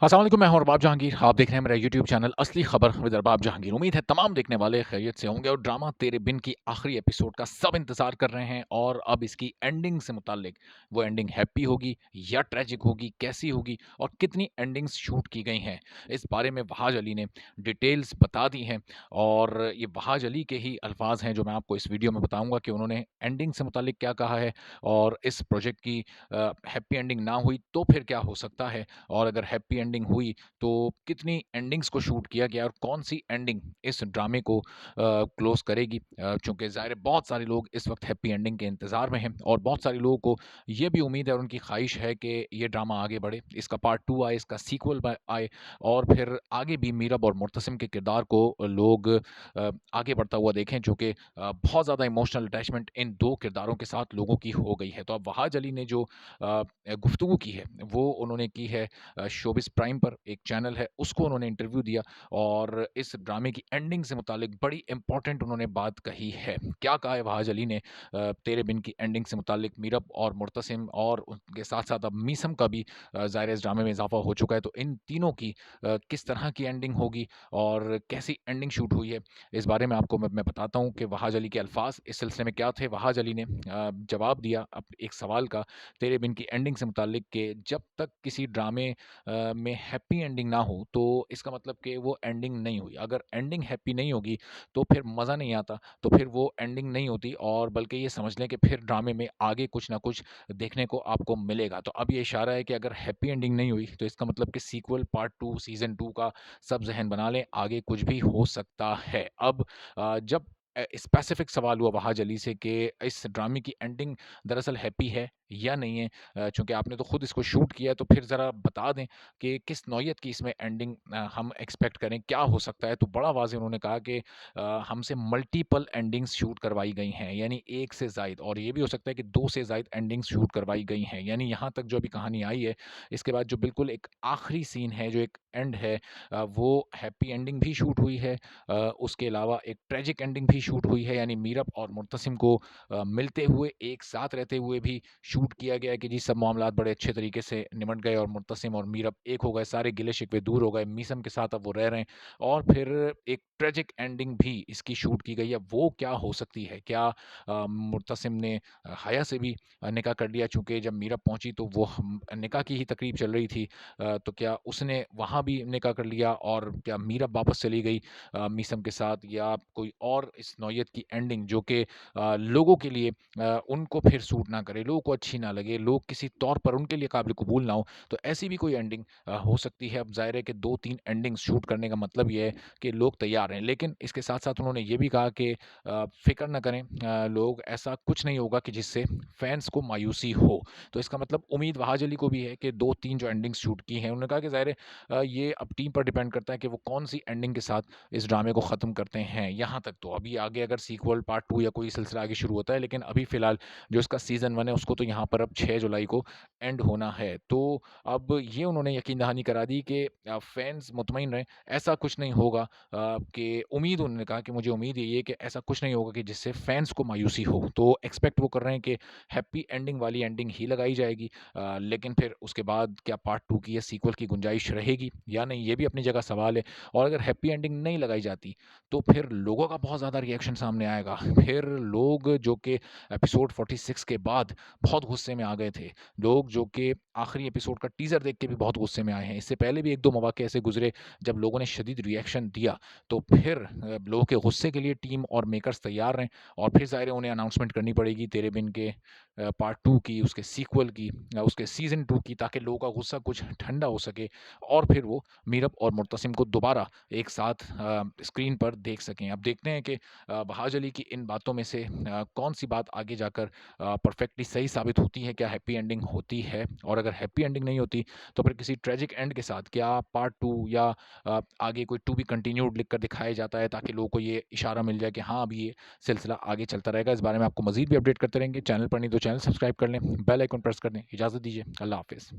अस्सलाम वालेकुम, मैं हूं अरबाब जहांगीर। आप देख रहे हैं मेरा यूट्यूब चैनल असली खबर विद अरबाब जहांगीर। उम्मीद है तमाम देखने वाले खैरियत से होंगे और ड्रामा तेरे बिन की आखिरी एपिसोड का सब इंतजार कर रहे हैं। और अब इसकी एंडिंग से मुताल्लिक वो एंडिंग हैप्पी होगी या ट्रेजिक होगी, कैसी होगी और कितनी एंडिंग्स शूट की गई हैं, इस बारे में वहाज अली ने डिटेल्स बता दी हैं। और ये वहाज अली के ही अल्फाज हैं जो मैं आपको इस वीडियो में बताऊंगा कि उन्होंने एंडिंग से मुताल्लिक क्या कहा है। और इस प्रोजेक्ट की हैप्पी एंडिंग ना हुई तो फिर क्या हो सकता है, और अगर हैप्पी एंडिंग हुई तो कितनी एंडिंग्स को शूट किया गया और कौन सी एंडिंग इस ड्रामे को क्लोज करेगी। चूंकि ज़ाहिर है बहुत सारे लोग इस वक्त हैप्पी एंडिंग के इंतज़ार में हैं और बहुत सारे लोगों को ये भी उम्मीद है और उनकी ख्वाहिश है कि ये ड्रामा आगे बढ़े, इसका पार्ट 2 आए, इसका सीक्वल आए और फिर आगे भी मीरब और मुर्तसिम के किरदार को लोग आगे बढ़ता हुआ देखें। जो कि बहुत ज़्यादा इमोशनल अटैचमेंट इन दो किरदारों के साथ लोगों की हो गई है। तो अब वहाज अली ने जो गुफ्तगू की है वो उन्होंने की है शोबिस प्राइम पर, एक चैनल है, उसको उन्होंने इंटरव्यू दिया और इस ड्रामे की एंडिंग से मुतालिक बड़ी इंपॉर्टेंट उन्होंने बात कही है। क्या कहा है वहाज अली ने तेरे बिन की एंडिंग से मुतालिक। मीरब और मुर्तसिम और उनके साथ साथ अब मीसम का भी ज़ाहिर है इस ड्रामे में इजाफा हो चुका है। तो इन तीनों की किस तरह की एंडिंग होगी और कैसी एंडिंग शूट हुई है, इस बारे में आपको मैं बताता हूँ कि वहाज अली के अल्फाज इस सिलसिले में क्या थे। वहाज अली ने जवाब दिया अब एक सवाल का तेरे बिन की एंडिंग से मुतालिक कि जब तक किसी ड्रामे में हैप्पी एंडिंग ना हो तो इसका मतलब कि वो एंडिंग नहीं हुई। अगर एंडिंग हैप्पी नहीं होगी तो फिर मज़ा नहीं आता, तो फिर वो एंडिंग नहीं होती और बल्कि ये समझ लें कि फिर ड्रामे में आगे कुछ ना कुछ देखने को आपको मिलेगा। तो अब ये इशारा है कि अगर हैप्पी एंडिंग नहीं हुई तो इसका मतलब कि सीक्वल पार्ट 2 सीज़न 2 का सब ज़हन बना लें, आगे कुछ भी हो सकता है। अब जब स्पेसिफिक सवाल हुआ वहाज अली से कि इस ड्रामे की एंडिंग दरअसल हैप्पी है या नहीं है, चूँकि आपने तो खुद इसको शूट किया है तो फिर ज़रा बता दें कि किस नौइयत की इसमें एंडिंग हम एक्सपेक्ट करें, क्या हो सकता है? तो बड़ा वाज़ेह उन्होंने कहा कि हमसे मल्टीपल एंडिंग्स शूट करवाई गई हैं, यानी 1 से ज़ायद, और ये भी हो सकता है कि 2 से ज़ायद एंडिंग्स शूट करवाई गई हैं। यानी यहाँ तक जो अभी कहानी आई है, इसके बाद जो बिल्कुल एक आखिरी सीन है, जो एक एंड है, वो हैप्पी एंडिंग भी शूट हुई है। उसके अलावा एक ट्रेजिक एंडिंग भी शूट हुई है, यानी मीरब और मुर्तसिम को मिलते हुए, एक साथ रहते हुए भी शूट किया गया है कि जी सब मामलात बड़े अच्छे तरीके से निमट गए और मुर्तसिम और मीरब एक हो गए, सारे गिले-शिकवे दूर हो गए, मीसम के साथ अब वो रह रहे हैं। और फिर एक ट्रेजिक एंडिंग भी इसकी शूट की गई है, वो क्या हो सकती है? क्या मुर्तसिम ने हया से भी निकाह कर लिया? चूँकि जब मीरब पहुँची तो वो निकाह की ही तकरीब चल रही थी, तो क्या उसने वहाँ भी निकाह कर लिया और क्या मीरब वापस चली गई मीसम के साथ, या कोई और इस नौइयत की एंडिंग जो कि लोगों के लिए उनको फिर सूट ना करे, लोगों को अच्छी ना लगे, लोग किसी तौर पर उनके लिए काबिल कबूल ना हो, तो ऐसी भी कोई एंडिंग हो सकती है। अब ज़ाहिर है कि 2-3 एंडिंग्स शूट करने का मतलब ये है कि लोग तैयार हैं। लेकिन इसके साथ-साथ उन्होंने ये भी कहा कि फ़िक्र ना करें लोग, ऐसा कुछ नहीं होगा कि जिससे फैन्स को मायूसी हो। तो इसका मतलब उम्मीद वहाज अली को भी है कि 2-3 जो एंडिंग्स शूट की हैं, उन्होंने कहा कि ज़ाहिर है ये अब टीम पर डिपेंड करता है कि वो कौन-सी एंडिंग के साथ इस ड्रामे को ख़त्म करते हैं। यहाँ तक तो अभी आगे अगर सीक्वल पार्ट 2 या कोई सिलसिला आगे शुरू होता है, लेकिन अभी फ़िलहाल जो इसका सीज़न 1 है उसको तो यहाँ पर अब 6 जुलाई को एंड होना है। तो अब ये उन्होंने यकीन दहानी करा दी कि फैन्स मुतमईन रहें, ऐसा कुछ नहीं होगा कि उम्मीद, उन्होंने कहा कि मुझे उम्मीद यही है कि ऐसा कुछ नहीं होगा कि जिससे फैन्स को मायूसी हो। तो एक्सपेक्ट वो कर रहे हैं कि हैप्पी एंडिंग वाली एंडिंग ही लगाई जाएगी, लेकिन फिर उसके बाद क्या पार्ट 2 की या सीक्वल की गुंजाइश रहेगी या नहीं, ये भी अपनी जगह सवाल है। और अगर हैप्पी एंडिंग नहीं लगाई जाती, तो फिर लोगों का बहुत ज़्यादा रिएक्शन सामने आएगा। फिर लोग जो कि एपिसोड 46 के बाद बहुत गुस्से में आ गए थे। लोग जो कि आखिरी एपिसोड का टीज़र देख के भी बहुत गुस्से में आए हैं। इससे पहले भी 1-2 मौके ऐसे गुज़रे जब लोगों ने शदीद रिएक्शन दिया। तो फिर लोगों के गुस्से के लिए टीम और मेकर्स तैयार रहें और फिर ज़ाहिर है उन्हें अनाउंसमेंट करनी पड़ेगी तेरे बिन के पार्ट 2 की, उसके सीक्वल की, उसके सीज़न 2 की, ताकि लोगों का गुस्सा कुछ ठंडा हो सके और फिर वो मीरब और मुर्तसिम को दोबारा एक साथ स्क्रीन पर देख सकें। अब देखते हैं कि वहाज अली की इन बातों में से कौन-सी बात आगे जाकर परफेक्टली सही साबित होती है, क्या हैप्पी एंडिंग होती है? और अगर हैप्पी एंडिंग नहीं होती, तो फिर किसी ट्रेजिक एंड के साथ क्या पार्ट 2 या आगे कोई टू बी कंटिन्यूड लिखकर दिखाया जाता है, ताकि लोगों को ये इशारा मिल जाए कि हाँ, अब ये सिलसिला आगे चलता रहेगा। इस बारे में आपको मज़ीद भी अपडेट करते रहेंगे। चैनल पर नहीं तो चैनल सब्सक्राइब कर लें, बेल आइकन प्रेस कर दें। इजाज़त दीजिए। अल्लाह हाफ़िज़।